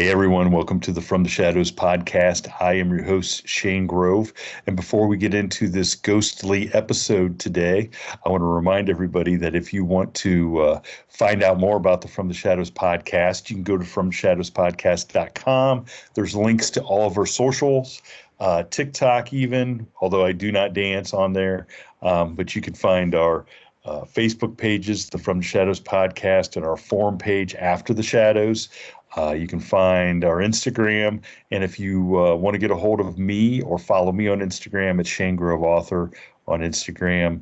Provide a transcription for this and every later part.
Hey everyone, welcome to the From the Shadows podcast. I am your host, Shane Grove. And before we get into this ghostly episode today, I want to remind everybody that if you want to find out more about the From the Shadows podcast, you can go to FromTheShadowsPodcast.com. There's links to all of our socials, TikTok even, although I do not dance on there. But you can find our Facebook pages, the From the Shadows podcast, and our forum page, After the Shadows. You can find our Instagram, and if you want to get a hold of me or follow me on Instagram, it's Shane Grove Author on Instagram.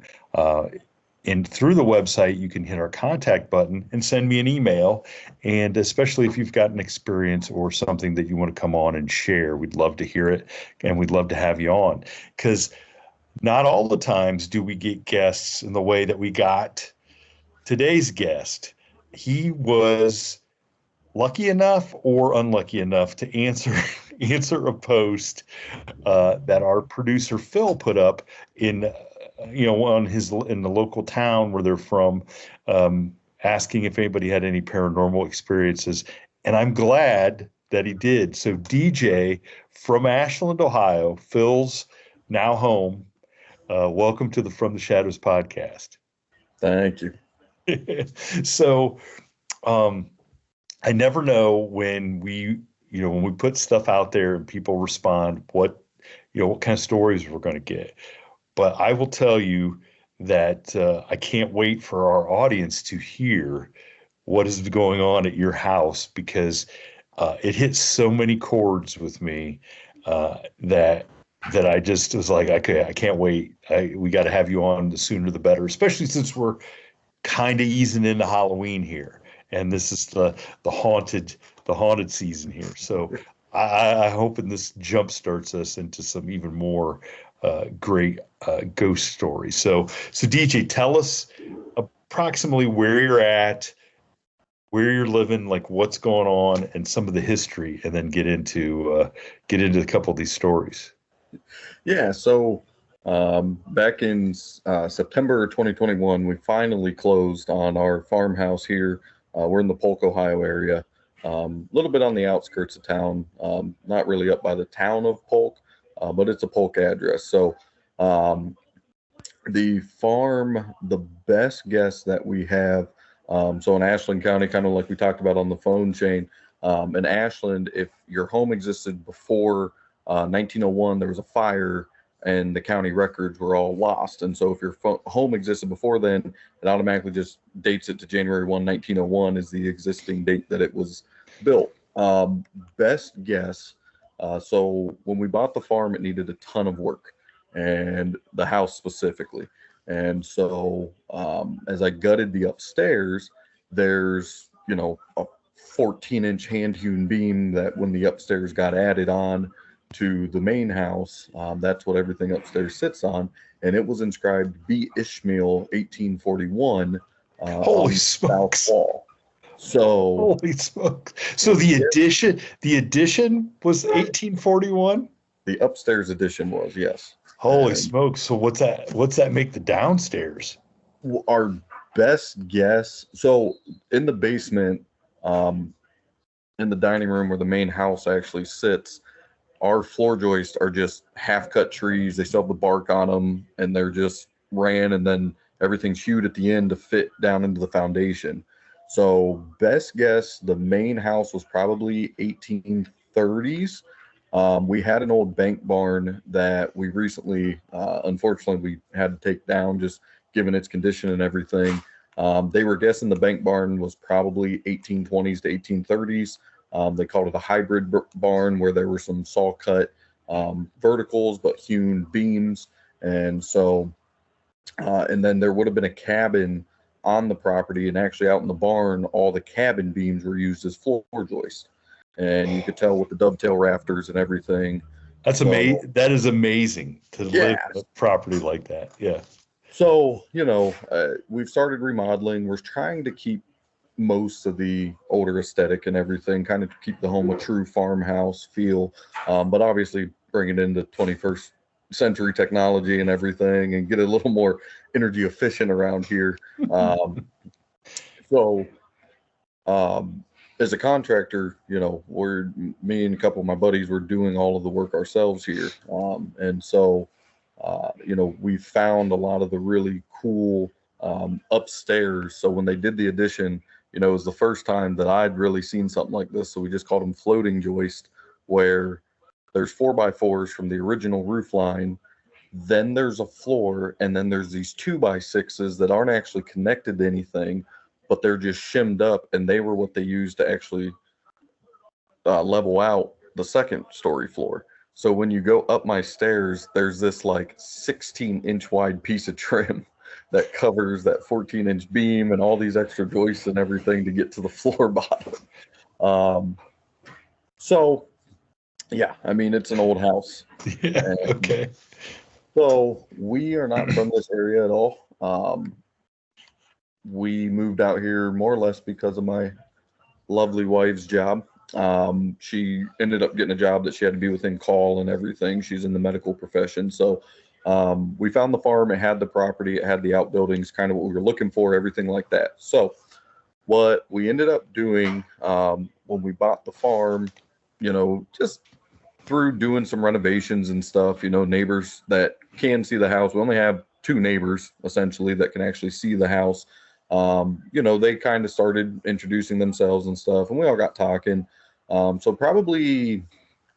And through the website, you can hit our contact button and send me an email. And especially if you've got an experience or something that you want to come on and share, we'd love to hear it, and we'd love to have you on. Because not all the times do we get guests in the way that we got today's guest. He was lucky enough or unlucky enough to answer a post that our producer Phil put up in in the local town where they're from, asking if anybody had any paranormal experiences, and I'm glad that he did. So DJ from Ashland, Ohio, Phil's now home. Welcome to the From the Shadows podcast. Thank you. So, I never know when when we put stuff out there and people respond, what kind of stories we're going to get. But I will tell you that I can't wait for our audience to hear what is going on at your house, because it hits so many chords with me that I just was like, okay, I can't wait. We got to have you on, the sooner the better, especially since we're kind of easing into Halloween here. And this is the haunted season here. So I hope this jump starts us into some even more great ghost stories. So DJ, tell us approximately where you're at, where you're living, like what's going on, and some of the history, and then get into a couple of these stories. Yeah. So back in September 2021, we finally closed on our farmhouse here. We're in the Polk, Ohio area, a little bit on the outskirts of town, not really up by the town of Polk, but it's a Polk address. So the farm, the best guess that we have, so in Ashland County, kind of like we talked about on the phone chain, in Ashland, if your home existed before 1901, there was a fire and the county records were all lost. And so if your home existed before then, it automatically just dates it to January 1, 1901 is the existing date that it was built. Best guess. So when we bought the farm, it needed a ton of work, and the house specifically. And so as I gutted the upstairs, there's, a 14-inch hand-hewn beam that when the upstairs got added on to the main house, that's what everything upstairs sits on, and it was inscribed B. Ishmael 1841 Holy on smokes. the south wall. So holy smokes. So the addition was 1841? The upstairs addition was, yes. Holy smokes. So what's that make the downstairs? Our best guess, so in the basement, in the dining room where the main house actually sits, our floor joists are just half-cut trees. They still have the bark on them, and they're just ran, and then everything's hewed at the end to fit down into the foundation. So best guess, the main house was probably 1830s. We had an old bank barn that we recently, unfortunately, we had to take down, just given its condition and everything. They were guessing the bank barn was probably 1820s to 1830s. They called it a hybrid barn, where there were some saw cut verticals but hewn beams. And so, and then there would have been a cabin on the property, and actually out in the barn, all the cabin beams were used as floor joists. And you could tell with the dovetail rafters and everything. That's amazing. That is amazing to live on a property like that. Yeah. So, we've started remodeling. We're trying to keep most of the older aesthetic and everything, kind of to keep the home a true farmhouse feel, but obviously bring it into 21st century technology and everything, and get a little more energy efficient around here. So as a contractor, me and a couple of my buddies were doing all of the work ourselves here. And so, we found a lot of the really cool upstairs. So when they did the addition, it was the first time that I'd really seen something like this. So we just called them floating joist, where there's 4x4s from the original roof line. Then there's a floor, and then there's these 2x6s that aren't actually connected to anything, but they're just shimmed up, and they were what they used to actually level out the second story floor. So when you go up my stairs, there's this like 16-inch wide piece of trim that covers that 14-inch beam and all these extra joists and everything to get to the floor bottom. So yeah, I mean, it's an old house. Yeah. Okay. So we are not from this area at all. We moved out here more or less because of my lovely wife's job. She ended up getting a job that she had to be within call and everything. She's in the medical profession. So we found the farm. It had the property. It had the outbuildings, kind of what we were looking for, everything like that. So what we ended up doing when we bought the farm, just through doing some renovations and stuff, neighbors that can see the house. We only have 2 neighbors essentially that can actually see the house. They kind of started introducing themselves and stuff, and we all got talking. So probably,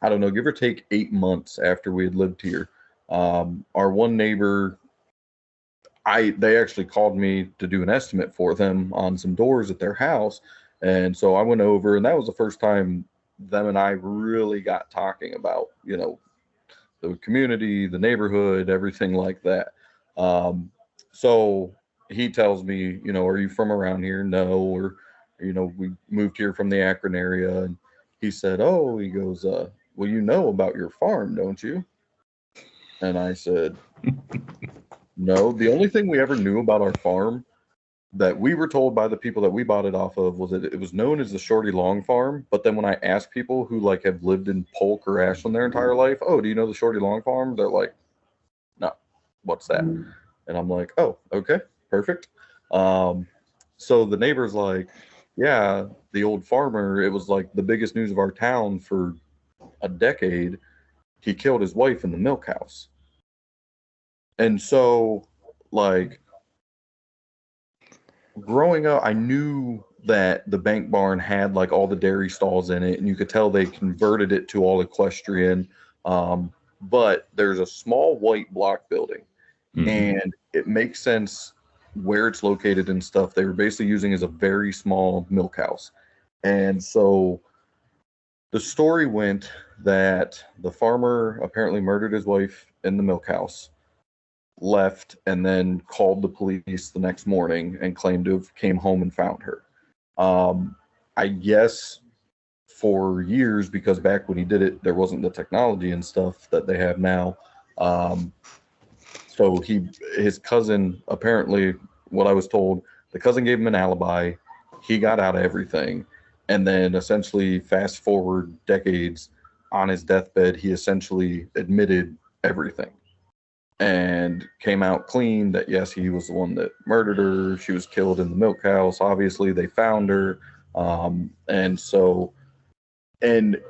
I don't know, give or take 8 months after we had lived here, our one neighbor, they actually called me to do an estimate for them on some doors at their house. And so I went over, and that was the first time them and I really got talking about, the community, the neighborhood, everything like that. So he tells me, are you from around here? No. Or, we moved here from the Akron area. And he said, oh, he goes, well, you know about your farm, don't you? And I said, no. The only thing we ever knew about our farm that we were told by the people that we bought it off of was that it was known as the Shorty Long Farm. But then when I asked people who like have lived in Polk or Ashland their entire life, oh, do you know the Shorty Long Farm? They're like, no, what's that? And I'm like, oh, okay, perfect. So the neighbor's like, yeah, the old farmer, it was like the biggest news of our town for a decade. He killed his wife in the milk house. And so, like, growing up, I knew that the bank barn had like all the dairy stalls in it, and you could tell they converted it to all equestrian. But there's a small white block building, and it makes sense where it's located and stuff. They were basically using as a very small milk house. And so the story went that the farmer apparently murdered his wife in the milk house, left, and then called the police the next morning and claimed to have came home and found her. I guess for years, because back when he did it, there wasn't the technology and stuff that they have now. So his cousin, apparently, what I was told, the cousin gave him an alibi. He got out of everything. And then essentially fast forward decades, on his deathbed, he essentially admitted everything and came out clean that, yes, he was the one that murdered her. She was killed in the milk house. Obviously, they found her. And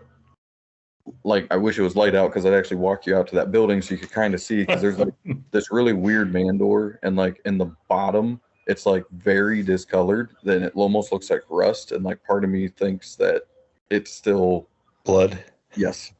like, I wish it was light out because I'd actually walk you out to that building so you could kind of see, because there's like this really weird man door, and like in the bottom, it's like very discolored. Then it almost looks like rust, and like part of me thinks that it's still blood. Yes.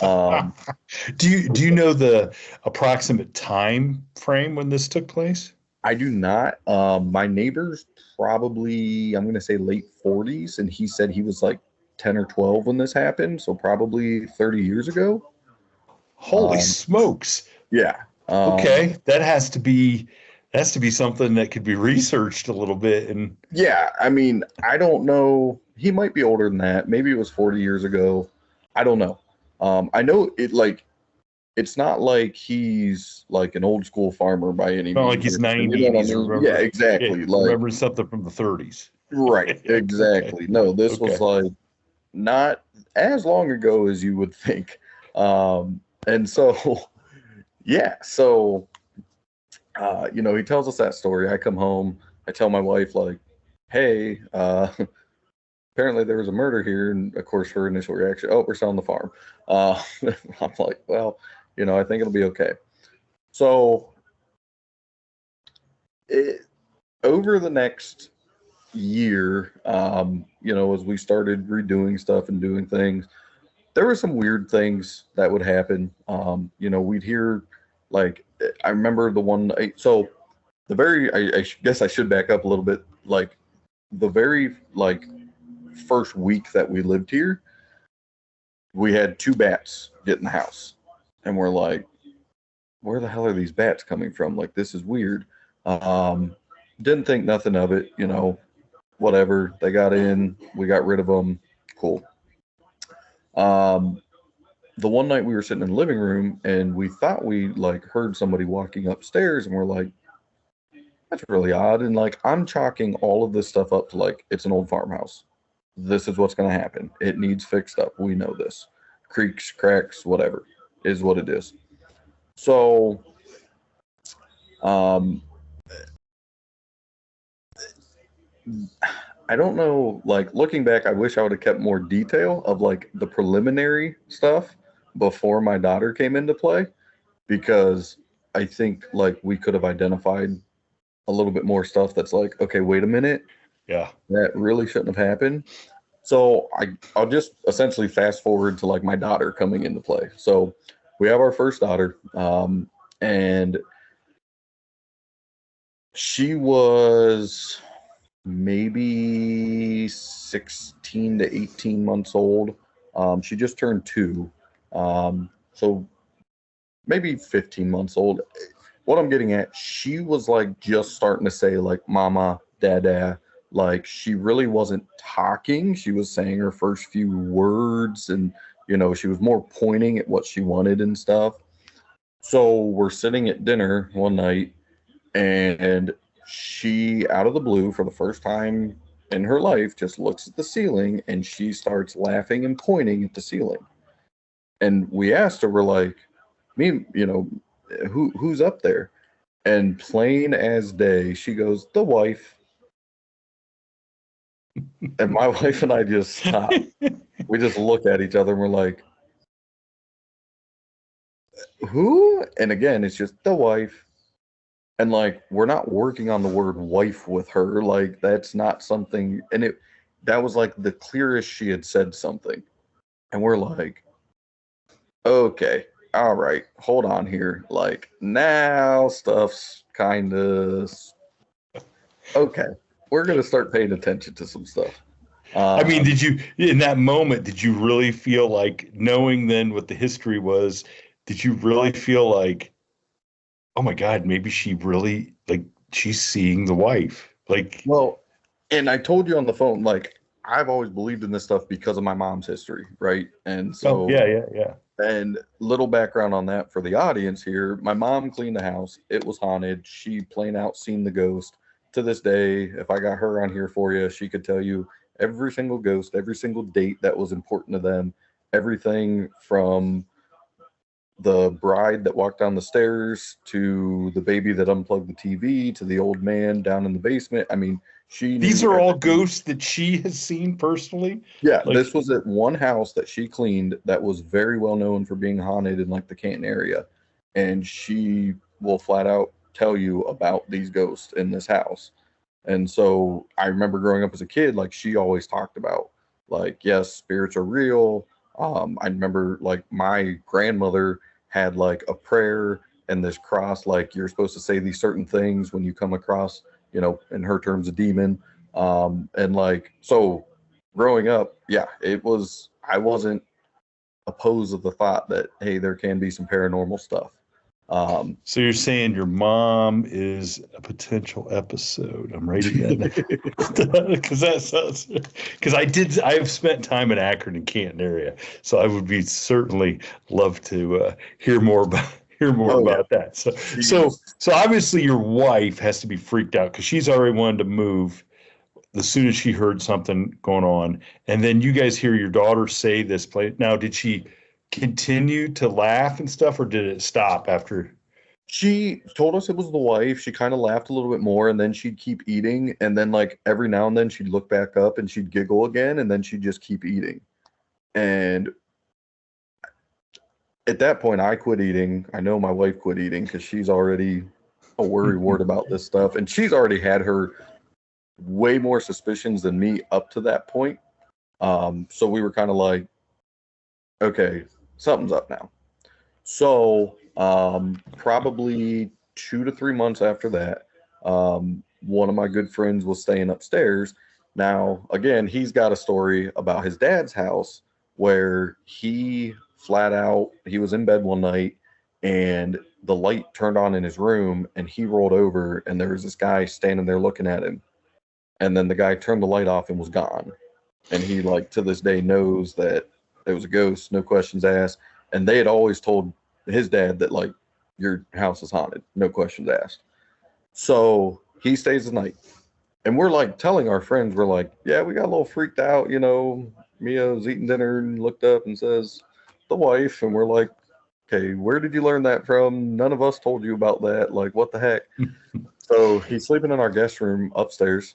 Do you know the approximate time frame when this took place? I do not. My neighbor's probably, I'm going to say late 40s, and he said he was like 10 or 12 when this happened, so probably 30 years ago. Holy smokes. Yeah. Okay, that has to be something that could be researched a little bit. And yeah, I mean, I don't know. He might be older than that. Maybe it was 40 years ago. I don't know. I know it, like, it's not like he's like an old school farmer by any means. Not like he's 90. You know what I mean? Yeah, exactly. Yeah, like, remember something from the 30s. Right, exactly. Okay. No, this was like not as long ago as you would think. And so, yeah, so, he tells us that story. I come home, I tell my wife, like, hey, apparently there was a murder here. And of course, her initial reaction, oh, we're selling the farm. I'm like, well, I think it'll be okay. So over the next year, as we started redoing stuff and doing things, there were some weird things that would happen. We'd hear, like, I remember the one. So the very, guess I should back up a little bit. Like the very first week that we lived here, we had two bats get in the house, and we're like, where the hell are these bats coming from? Like, this is weird. Didn't think nothing of it, whatever. They got in, we got rid of them. Cool. The one night we were sitting in the living room and we thought we heard somebody walking upstairs, and we're like, that's really odd. And I'm chalking all of this stuff up to it's an old farmhouse. This is what's going to happen. It needs fixed up. We know this. Creaks, cracks, whatever is what it is. So, I don't know, looking back, I wish I would have kept more detail of the preliminary stuff before my daughter came into play, because I think we could have identified a little bit more stuff that's okay, wait a minute. Yeah. That really shouldn't have happened. So I'll just essentially fast forward to my daughter coming into play. So we have our first daughter, and she was maybe 16 to 18 months old. She just turned 2. So maybe 15 months old. What I'm getting at, she was just starting to say mama, dada. She really wasn't talking. She was saying her first few words, and she was more pointing at what she wanted and stuff. So we're sitting at dinner one night, and she, out of the blue, for the first time in her life, just looks at the ceiling and she starts laughing and pointing at the ceiling. And we asked her, we're like, who's up there? And plain as day, she goes, the wife. And my wife and I just stop. We just look at each other and we're like, who? And again, it's just the wife. And we're not working on the word wife with her. That's not something. And that was the clearest she had said something. And we're like, okay, all right, hold on here. Now stuff's kind of okay. We're going to start paying attention to some stuff. I mean, in that moment, did you really feel knowing then what the history was, did you really feel oh my God, maybe she really, she's seeing the wife? Well, and I told you on the phone, I've always believed in this stuff because of my mom's history, right? And so, yeah. And little background on that for the audience here. My mom cleaned the house. It was haunted. She plain out seen the ghost. To this day, if I got her on here for you, she could tell you every single ghost, every single date that was important to them, everything from the bride that walked down the stairs to the baby that unplugged the TV to the old man down in the basement. I mean, these are all ghosts that she has seen personally. Yeah, this was at one house that she cleaned that was very well known for being haunted in the Canton area, and she will flat out tell you about these ghosts in this house. And so I remember growing up as a kid, she always talked about yes, spirits are real. I remember my grandmother had a prayer and this cross, you're supposed to say these certain things when you come across, in her terms, a demon. And so growing up, yeah, I wasn't opposed to the thought that, hey, there can be some paranormal stuff. So you're saying your mom is a potential episode. I'm writing that because I've spent time in Akron and Canton area, so I would be certainly love to hear more about that. So obviously your wife has to be freaked out because she's already wanted to move as soon as she heard something going on, and then you guys hear your daughter say this place. Now, did she continue to laugh and stuff, or did it stop after? She told us it was the wife. She kind of laughed a little bit more, and then she'd keep eating. And then, like, every now and then she'd look back up and she'd giggle again, and then she'd just keep eating. And at that point, I quit eating. I know my wife quit eating because she's already a worrywart about this stuff. And she's already had her way more suspicions than me up to that point. So we were kind of like, okay, something's up now. So probably 2 to 3 months after that, one of my good friends was staying upstairs. Now, again, he's got a story about his dad's house where he flat out, he was in bed one night and the light turned on in his room and he rolled over and there was this guy standing there looking at him. And then the guy turned the light off and was gone. And he, like, to this day knows that it was a ghost, no questions asked. And they had always told his dad that, like, your house is haunted, no questions asked. So he stays the night. And we're like telling our friends, we're like, yeah, we got a little freaked out. You know, Mia was eating dinner and looked up and says, the wife. And we're like, okay, where did you learn that from? None of us told you about that. Like, what the heck? So he's sleeping in our guest room upstairs.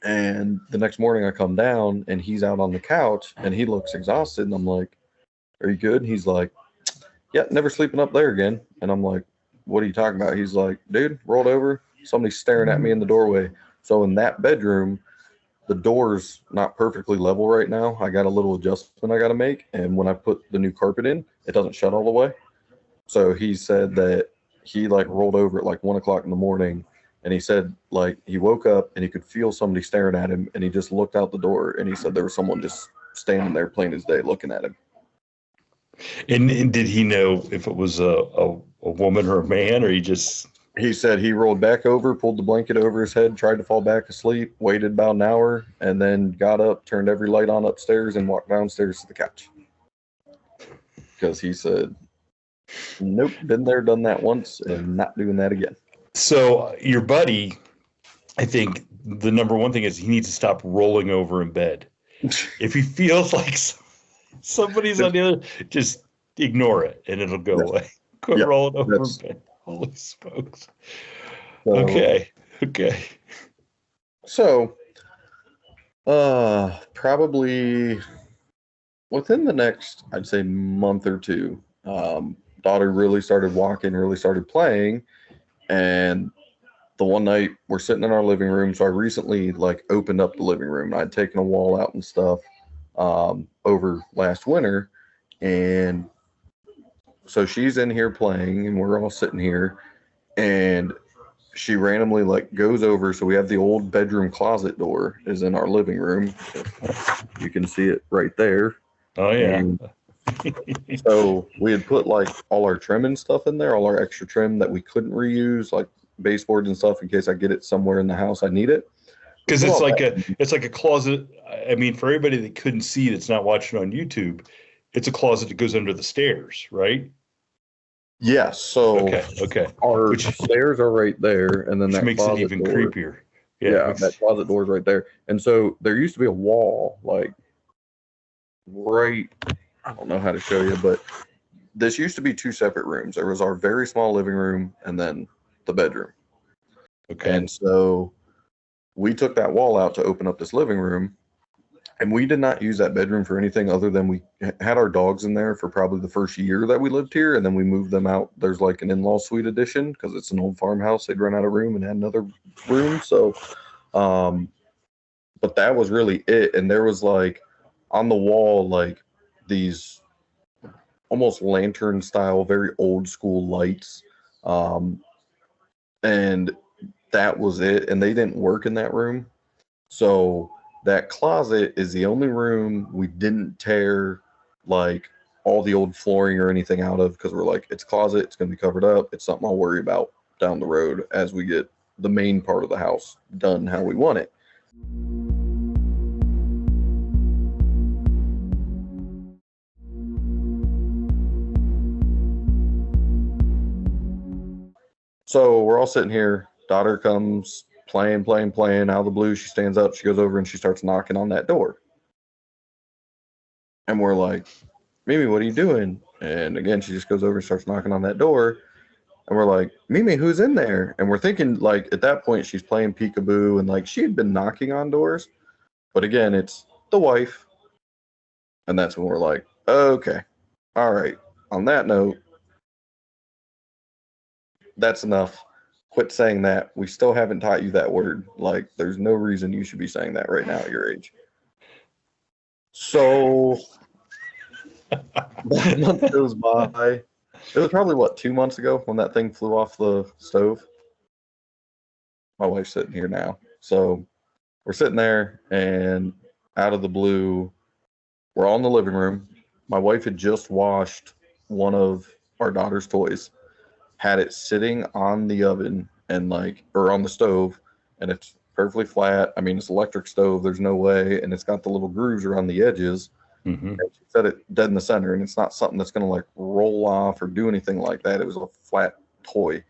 And the next morning I come down and he's out on the couch and he looks exhausted. And I'm like, are you good? And he's like, yeah, never sleeping up there again. And I'm like, what are you talking about? He's like, dude, rolled over. Somebody's staring at me in the doorway. So in that bedroom, the door's not perfectly level right now. I got a little adjustment I got to make. And when I put the new carpet in, it doesn't shut all the way. So he said that he, like, rolled over at like 1 o'clock in the morning. And he said, like, he woke up and he could feel somebody staring at him. And he just looked out the door and he said there was someone just standing there plain as day looking at him. And did he know if it was a woman or a man, or he just? He said he rolled back over, pulled the blanket over his head, tried to fall back asleep, waited about an hour, and then got up, turned every light on upstairs, and walked downstairs to the couch. Because he said, nope, been there, done that once, and not doing that again. So your buddy, I think the number one thing is he needs to stop rolling over in bed. If he feels like somebody's on the other, just ignore it and it'll go away. Quit rolling over in bed. Holy smokes. Okay. So, probably within the next, I'd say, month or two, daughter really started walking, really started playing. And the one night we're sitting in our living room. So I recently, like, opened up the living room. I'd taken a wall out and stuff over last winter. And so she's in here playing and we're all sitting here and she randomly, like, goes over. So we have the old bedroom closet door is in our living room. You can see it right there. Oh yeah. So we had put, like, all our trim and stuff in there, all our extra trim that we couldn't reuse, like baseboards and stuff, in case I get it somewhere in the house I need it. Because it's like a closet. I mean, for everybody that couldn't see that's not watching on YouTube, it's a closet that goes under the stairs, right? Yes. So okay. Our stairs are right there, and then that makes it even door, creepier. Yeah, that closet door is right there. And so there used to be a wall, like, right. I don't know how to show you, but this used to be two separate rooms. There was our very small living room and then the bedroom. Okay. And so we took that wall out to open up this living room, and we did not use that bedroom for anything other than we had our dogs in there for probably the first year that we lived here, and then we moved them out. There's, like, an in-law suite addition because it's an old farmhouse. They'd run out of room and had another room. So, but that was really it. And there was, like, on the wall, like, these almost lantern style, very old school lights. And that was it. And they didn't work in that room. So that closet is the only room we didn't tear, like, all the old flooring or anything out of, because we're like, it's closet, it's going to be covered up. It's something I'll worry about down the road as we get the main part of the house done how we want it. So we're all sitting here. Daughter comes playing out of the blue. She stands up, she goes over and she starts knocking on that door. And we're like, Mimi, what are you doing? And again, she just goes over and starts knocking on that door. And we're like, Mimi, who's in there? And we're thinking, like, at that point, she's playing peekaboo, and like she had been knocking on doors. But again, it's the wife. And that's when we're like, okay, all right. On that note, that's enough. Quit saying that. We still haven't taught you that word. Like, there's no reason you should be saying that right now at your age. So that month goes by. It was probably what, 2 months ago when that thing flew off the stove. My wife's sitting here now. So we're sitting there, and out of the blue, we're all in the living room. My wife had just washed one of our daughter's toys, had it sitting on the oven and like, or on the stove, and it's perfectly flat. I mean, it's electric stove. There's no way, and it's got the little grooves around the edges. Mm-hmm. And she set it dead in the center, and it's not something that's going to like roll off or do anything like that. It was a flat toy.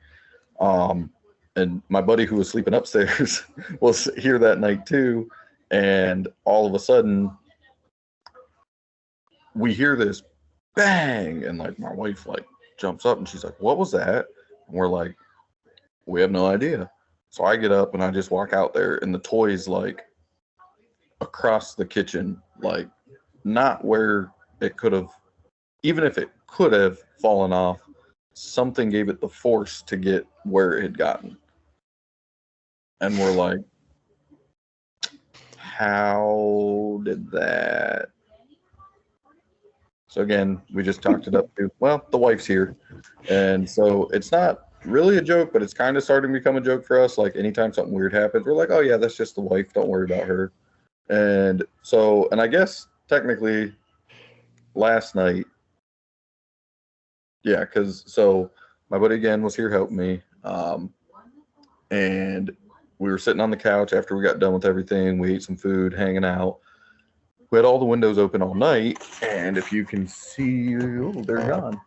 And my buddy who was sleeping upstairs was here that night too. And all of a sudden, we hear this bang, and like my wife like jumps up and she's like, "What was that?" And we're like, "We have no idea." So I get up and I just walk out there, and the toy's like across the kitchen, like not where it could have, even if it could have fallen off, something gave it the force to get where it had gotten. And we're like, how did that? So again, we just talked it up to, well, the wife's here. And so it's not really a joke, but it's kind of starting to become a joke for us. Like anytime something weird happens, we're like, oh yeah, that's just the wife. Don't worry about her. And so, and I guess technically last night, yeah, because so my buddy again was here helping me. And we were sitting on the couch after we got done with everything. We ate some food, hanging out. We had all the windows open all night, and if you can see, oh, they're gone.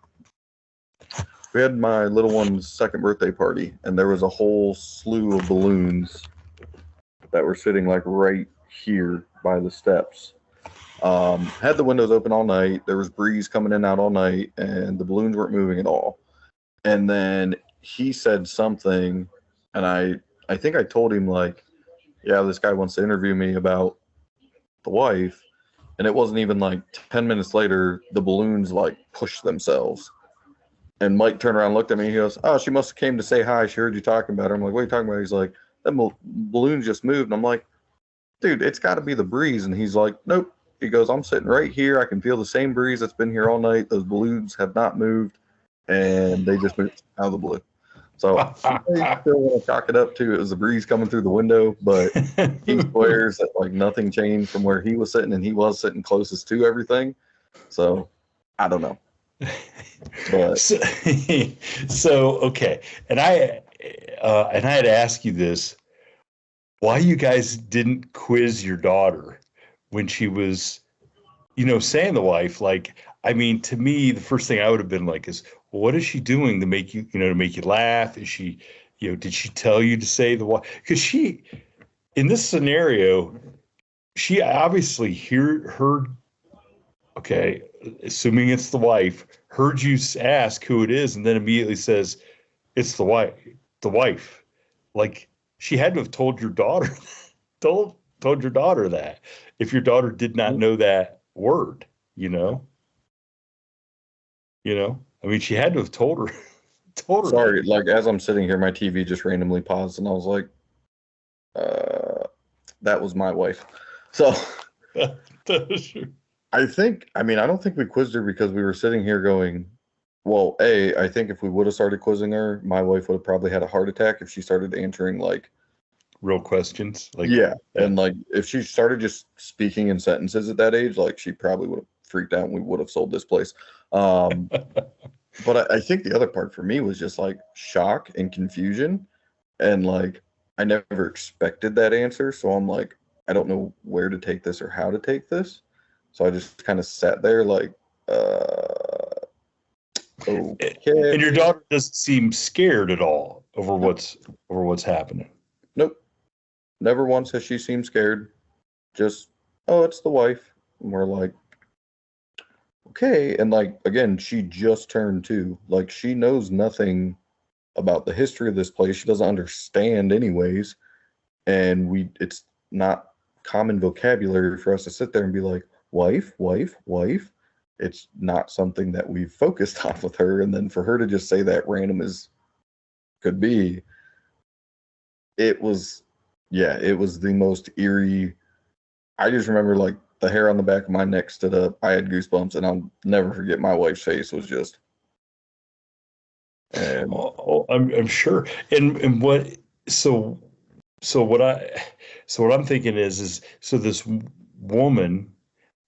We had my little one's second birthday party, and there was a whole slew of balloons that were sitting like right here by the steps. Had the windows open all night. There was breeze coming in and out all night, and the balloons weren't moving at all. And then he said something, and I think I told him like, yeah, this guy wants to interview me about the wife. And it wasn't even like 10 minutes later, the balloons like pushed themselves. And Mike turned around and looked at me. He goes, oh, she must have came to say hi. She heard you talking about her. I'm like, what are you talking about? He's like, that balloon just moved. And I'm like, dude, it's got to be the breeze. And he's like, nope. He goes, I'm sitting right here. I can feel the same breeze that's been here all night. Those balloons have not moved. And they just moved out of the blue. So I still want to chalk it up to it was the breeze coming through the window, but he swears that like nothing changed from where he was sitting, and he was sitting closest to everything. So I don't know. But so okay, and I had to ask you this: why you guys didn't quiz your daughter when she was, saying the wife? Like, I mean, to me, the first thing I would have been like is, well, what is she doing to make you, to make you laugh? Is she, did she tell you to say the wife? Because she, in this scenario, she obviously heard, okay, assuming it's the wife, heard you ask who it is, and then immediately says, it's the wife. Like, she had to have told your daughter, told your daughter that if your daughter did not know that word, I mean, she had to have told her. Sorry, like as I'm sitting here, my TV just randomly paused, and I was like, that was my wife. So I don't think we quizzed her because we were sitting here going, well, I think if we would have started quizzing her, my wife would have probably had a heart attack if she started answering like real questions. Like, yeah. And like if she started just speaking in sentences at that age, like she probably would have freaked out and we would have sold this place. But I think the other part for me was just like shock and confusion. And like, I never expected that answer. So I'm like, I don't know where to take this or how to take this. So I just kind of sat there like, okay. And your daughter doesn't seem scared at all over what's happening. Nope. Never once has she seemed scared. Just, oh, it's the wife. And we're like, okay. And like, again, she just turned 2. Like, she knows nothing about the history of this place. She doesn't understand anyways. And it's not common vocabulary for us to sit there and be like, wife, wife, wife. It's not something that we've focused on with her. And then for her to just say that random as could be, it was, yeah, it was the most eerie. I just remember like the hair on the back of my neck stood up. I had goosebumps, and I'll never forget my wife's face was just. And I'm sure. And what so so what I so what I'm thinking is so this woman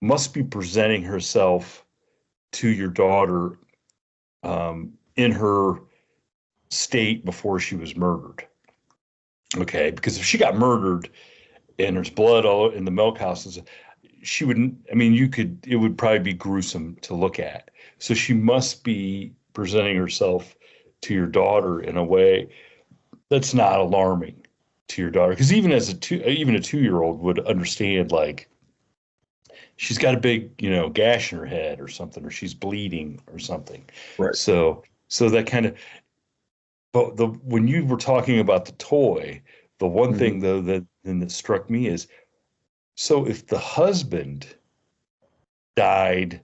must be presenting herself to your daughter in her state before she was murdered. Okay, because if she got murdered and there's blood all in the milk houses, she wouldn't. I mean, it would probably be gruesome to look at. So she must be presenting herself to your daughter in a way that's not alarming to your daughter. Because even even a 2-year-old would understand, like, she's got a big, gash in her head or something, or she's bleeding or something. right. So that kind of, but when you were talking about the toy, the one thing though that struck me is, so if the husband died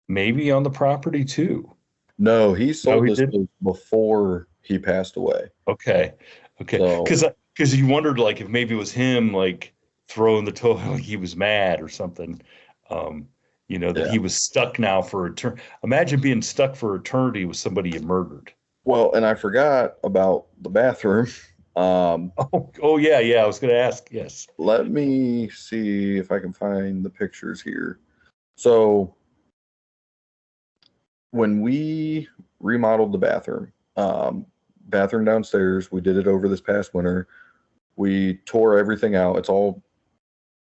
maybe on the property too. No, he No, sold he this didn't. place before he passed away. Okay. So Because you wondered, like, if maybe it was him, like, throwing the toy, like he was mad or something. Um, that yeah. he was stuck now for eternity. Imagine being stuck for eternity with somebody you murdered. Well, and I forgot about the bathroom. Oh yeah, yeah. I was going to ask. Yes. Let me see if I can find the pictures here. So when we remodeled the bathroom downstairs, we did it over this past winter. We tore everything out. It's all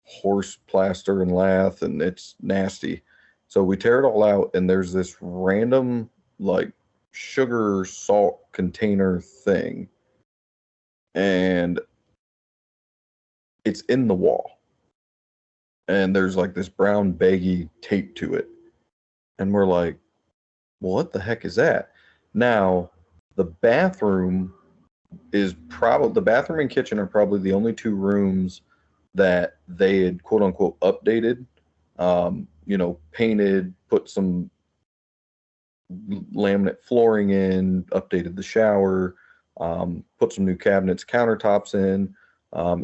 horse plaster and lath, and it's nasty. So we tear it all out, and there's this random like sugar salt container thing, and it's in the wall. And there's like this brown baggy tape to it. And we're like, well, what the heck is that? Now, the bathroom the bathroom and kitchen are probably the only two rooms that they had quote unquote updated, painted, put some laminate flooring in, updated the shower, put some new cabinets, countertops in.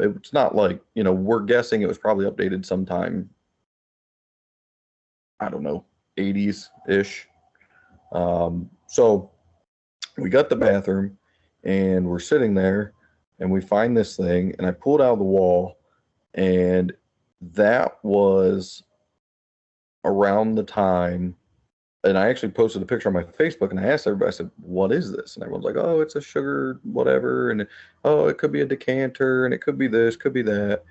It's not like, we're guessing it was probably updated sometime, I don't know, 80s ish. So we got the bathroom and we're sitting there and we find this thing, and I pulled out of the wall, and that was around the time, and I actually posted a picture on my Facebook, and I asked everybody, I said, what is this? And everyone's like, oh, it's a sugar whatever, and oh, it could be a decanter, and it could be this, could be that.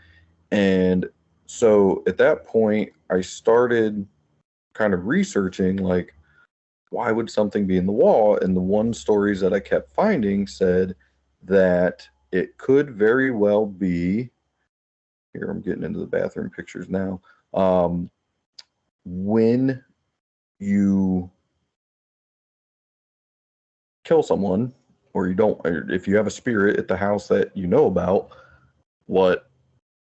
And so at that point I started kind of researching, like, why would something be in the wall? And the one stories that I kept finding said that it could very well be, here I'm getting into the bathroom pictures now, when you kill someone, or you don't, or if you have a spirit at the house that you know about, what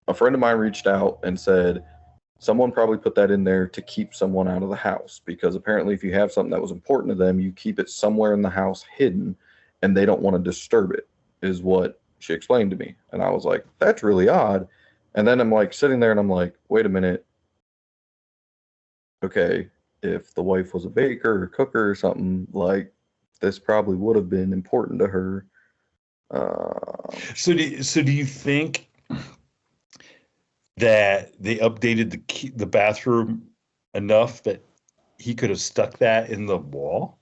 a friend of mine reached out and said, someone probably put that in there to keep someone out of the house, because apparently if you have something that was important to them, you keep it somewhere in the house hidden, and they don't want to disturb it, is what she explained to me. And I was like, that's really odd. And then I'm like sitting there and I'm like, wait a minute. Okay, if the wife was a baker or cooker or something, like, this probably would have been important to her. So do you think that they updated the bathroom enough that he could have stuck that in the wall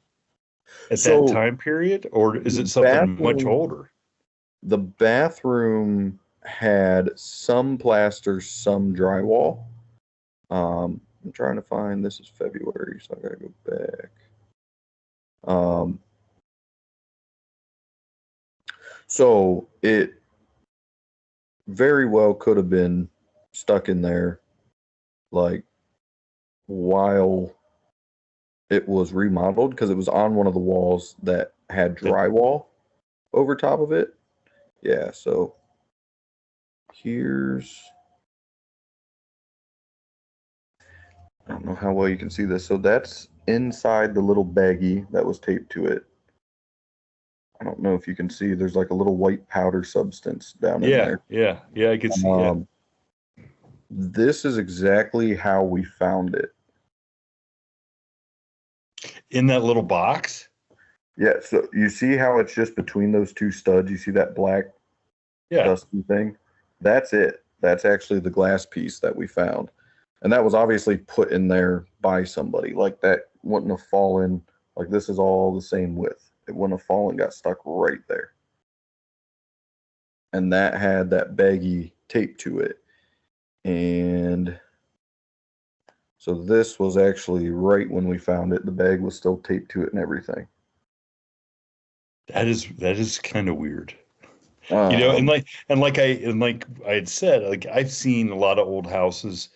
at that So time period, or is the it something much bathroom, older? the bathroom had some plaster, some drywall. I'm trying to find, this is February, so I gotta go back. Um, so it very well could have been stuck in there, like, while it was remodeled, because it was on one of the walls that had drywall over top of it. Yeah, so here's, I don't know how well you can see this. So that's inside the little baggie that was taped to it. I don't know if you can see, there's like a little white powder substance down in there. Yeah, I can see it. This is exactly how we found it. In that little box? Yeah, so you see how it's just between those two studs? You see that black dusty thing? That's it. That's actually the glass piece that we found. And that was obviously put in there by somebody. Like that wouldn't have fallen. Like this is all the same width. It wouldn't have fallen, got stuck right there. And that had that baggy tape to it. And so this was actually right when we found it. The bag was still taped to it and everything. That is kind of weird. And like I had said, like I've seen a lot of old houses,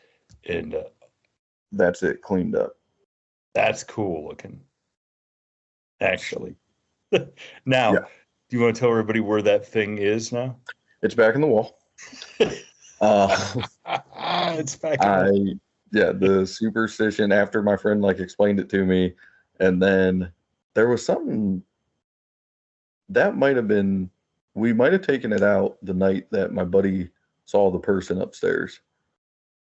and that's it cleaned up. That's cool looking. Actually, now, do you want to tell everybody where that thing is now? It's back in the wall. It's back. The superstition after my friend like explained it to me, and then there was something that might have been, we might have taken it out the night that my buddy saw the person upstairs,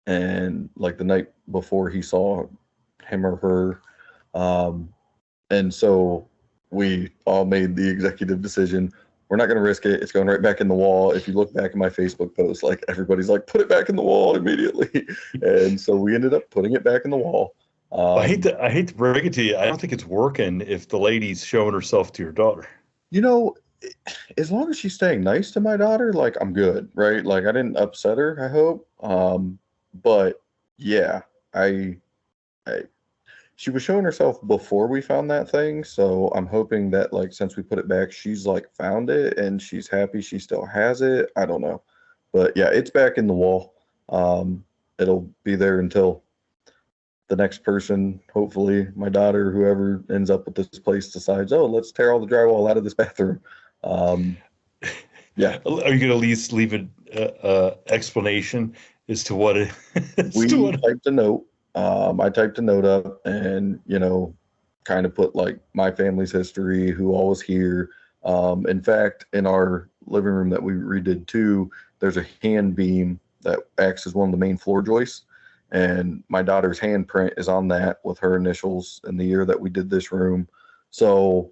and like the night before he saw him or her, and so we all made the executive decision. We're not going to risk it. It's going right back in the wall. If you look back at my Facebook post, like everybody's like, put it back in the wall immediately. And so we ended up putting it back in the wall. I hate to break it to you. I don't think it's working if the lady's showing herself to your daughter. You know, as long as she's staying nice to my daughter, like I'm good, right? Like I didn't upset her, I hope. But yeah, she was showing herself before we found that thing, so I'm hoping that like since we put it back, she's like found it and she's happy she still has it. I don't know, but yeah, it's back in the wall. It'll be there until the next person, hopefully my daughter, whoever ends up with this place, decides, oh, let's tear all the drywall out of this bathroom. Yeah. Are you going to at least leave an explanation as to what it is? We typed a note. I typed a note up and, kind of put like my family's history, who all was here. In fact, in our living room that we redid too, there's a hand beam that acts as one of the main floor joists. And my daughter's handprint is on that with her initials in the year that we did this room. So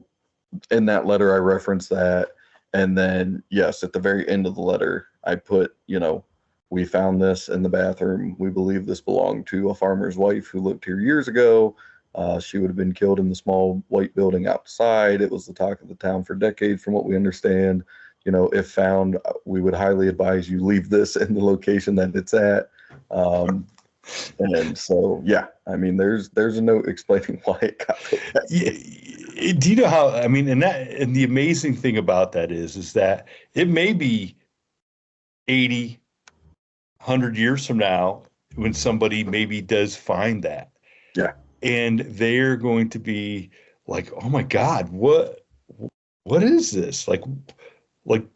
in that letter, I referenced that. And then, yes, at the very end of the letter, I put, we found this in the bathroom. We believe this belonged to a farmer's wife who lived here years ago. She would have been killed in the small white building outside. It was the talk of the town for decades, from what we understand. If found, we would highly advise you leave this in the location that it's at. And so, yeah, I mean, there's a note explaining why it got put back. Yeah. Do you know how? I mean, and the amazing thing about that is that it may be 80, 100 years from now when somebody maybe does find that. Yeah. And they're going to be like, oh my God, what is this? Like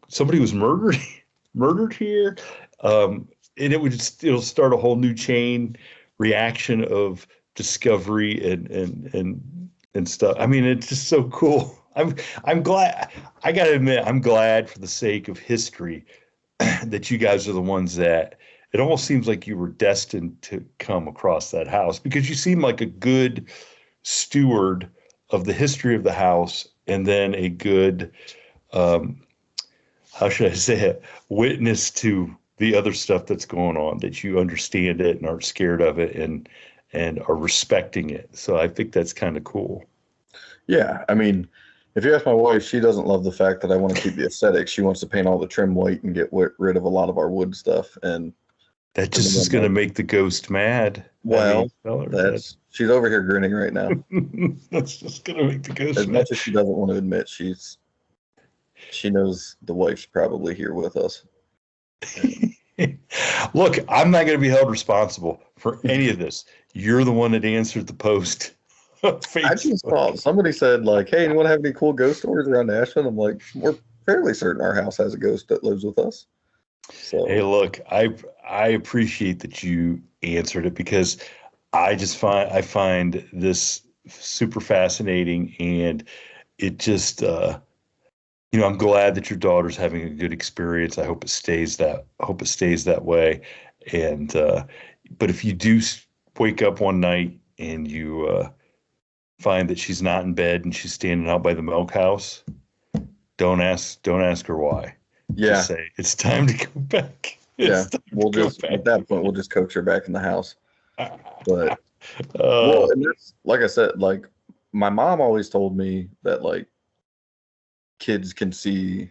somebody was murdered here. And it'll start a whole new chain reaction of discovery and stuff. I mean, it's just so cool. I'm glad. I gotta admit, I'm glad for the sake of history that you guys are the ones that it almost seems like you were destined to come across that house, because you seem like a good steward of the history of the house, and then a good, how should I say it, witness to the other stuff that's going on, that you understand it and aren't scared of it and are respecting it. So I think that's kind of cool. Yeah. I mean, if you ask my wife, she doesn't love the fact that I want to keep the aesthetic. She wants to paint all the trim white and get rid of a lot of our wood stuff. And that just is going to make the ghost mad. Well, she's over here grinning right now. That's just going to make the ghost mad. As much as she doesn't want to admit, she knows the wife's probably here with us. Look, I'm not going to be held responsible for any of this. You're the one that answered the post I just Facebook. saw somebody said like, "Hey, anyone have any cool ghost stories around Ashland?" I'm like, "We're fairly certain our house has a ghost that lives with us." Hey, So look, I appreciate that you answered it because I find this super fascinating, and it just I'm glad that your daughter's having a good experience. I hope it stays that way. And but if you do wake up one night and you find that she's not in bed and she's standing out by the milk house, don't ask her why. Just yeah, say it's time to go back. yeah, It's time to we'll go just at back. that point we'll just coax her back in the house. But Uh, well, and that's like I said, like my mom always told me that like kids can see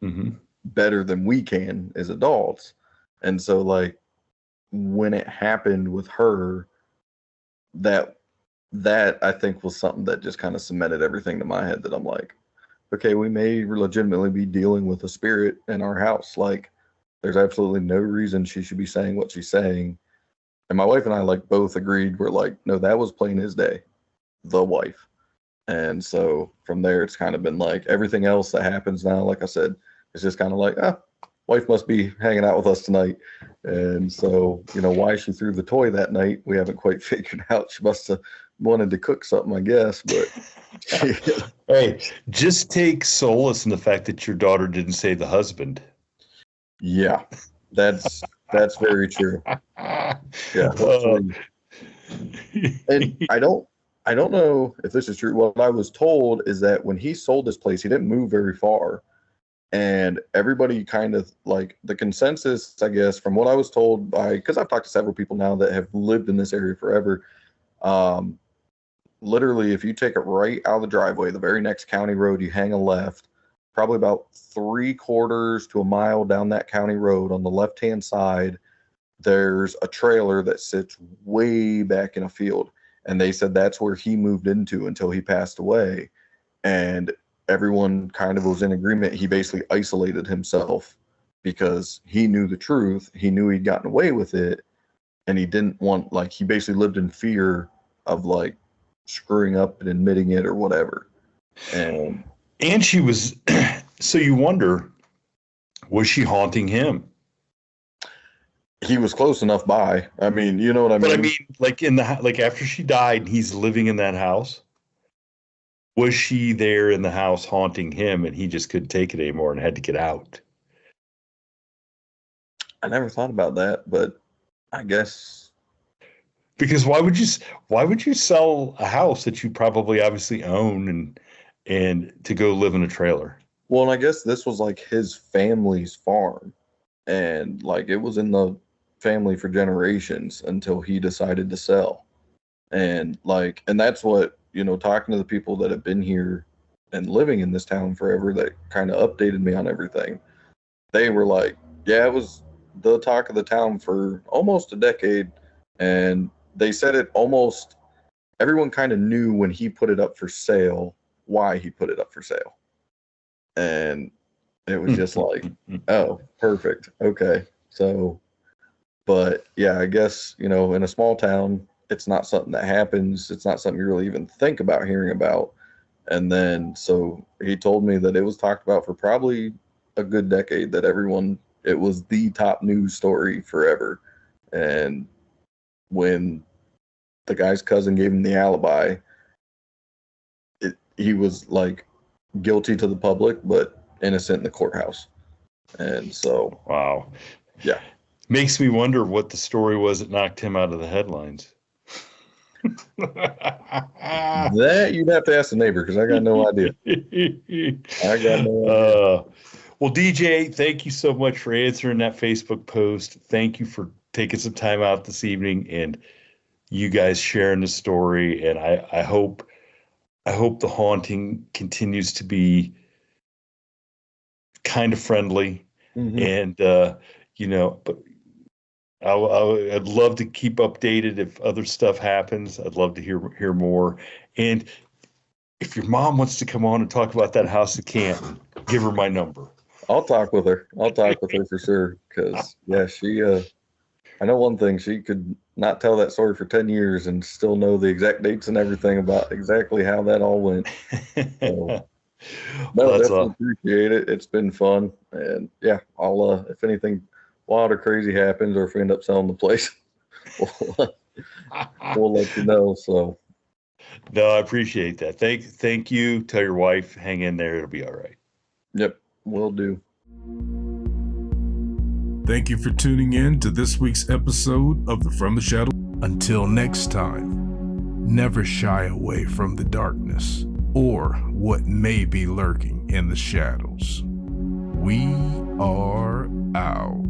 mhm. better than we can as adults. And so like when it happened with her, that that I think was something that just kind of cemented everything to my head that I'm like, okay, we may legitimately be dealing with a spirit in our house. Like there's absolutely no reason she should be saying what she's saying. And my wife and I like both agreed, we're like, no, that was plain as day, the wife. And so from there, it's kind of been like everything else that happens now, like I said, it's just kind of like, ah, wife must be hanging out with us tonight. And so, why she threw the toy that night, we haven't quite figured out. She must have wanted to cook something, I guess. But she, Hey, just take solace in the fact that your daughter didn't say the husband. yeah, that's very true. Yeah, Uh, hopefully. And I don't know if this is true. What I was told is that when he sold this place, he didn't move very far. And everybody kind of like the consensus, I guess, from what I was told by, because I've talked to several people now that have lived in this area forever. Um, Literally, if you take it right out of the driveway, the very next county road, you hang a left, probably about 3/4 to a mile down that county road on the left hand side, there's a trailer that sits way back in a field. And they said that's where he moved into until he passed away. And everyone kind of was in agreement. He basically isolated himself because he knew the truth. He knew he'd gotten away with it. And he didn't want, like, he basically lived in fear of, like, screwing up and admitting it or whatever. And and she was, so you wonder, was she haunting him? he was close enough by. I mean, you know what I But I mean? mean, like like after she died, and he's living in that house. Was she there in the house haunting him, and he just couldn't take it anymore and had to get out? I never thought about that, but I guess. Because why would you sell a house that you probably obviously own and to go live in a trailer? Well, and I guess this was like his family's farm. And like it was in the family for generations until he decided to sell. And like, and that's what, talking to the people that have been here and living in this town forever that kind of updated me on everything. They were like, yeah, it was the talk of the town for almost a decade. And they said it almost, everyone kind of knew when he put it up for sale, why he put it up for sale. And it was just like, oh, perfect. Okay. So, but yeah, I guess, in a small town, it's not something that happens. It's not something you really even think about hearing about. And then, so he told me that it was talked about for probably a good decade, that it was the top news story forever. And when the guy's cousin gave him the alibi, he was like guilty to the public, but innocent in the courthouse. And so, Wow. yeah. Makes me wonder what the story was that knocked him out of the headlines. That you'd have to ask the neighbor because I got no idea. I got no idea. Well, DJ, thank you so much for answering that Facebook post. Thank you for taking some time out this evening and you guys sharing the story. And I hope the haunting continues to be kind of friendly. Mhm. And but I'd love to keep updated if other stuff happens. I'd love to hear more. And if your mom wants to come on and talk about that house at Canton, give her my number. I'll talk with her. I'll talk with her for sure. Because yeah, I know one thing, she could not tell that story for 10 years and still know the exact dates and everything about exactly how that all went. So, Well, no, that's definitely appreciate it. It's been fun. And yeah, I'll, if anything wild or crazy happens or if we end up selling the place, we'll, we'll let you know. So, no, I appreciate that. Thank you. Tell your wife, hang in there. It'll be all right. yep, will do. Thank you for tuning in to this week's episode of the From the Shadow. Until next time, never shy away from the darkness or what may be lurking in the shadows. We are out.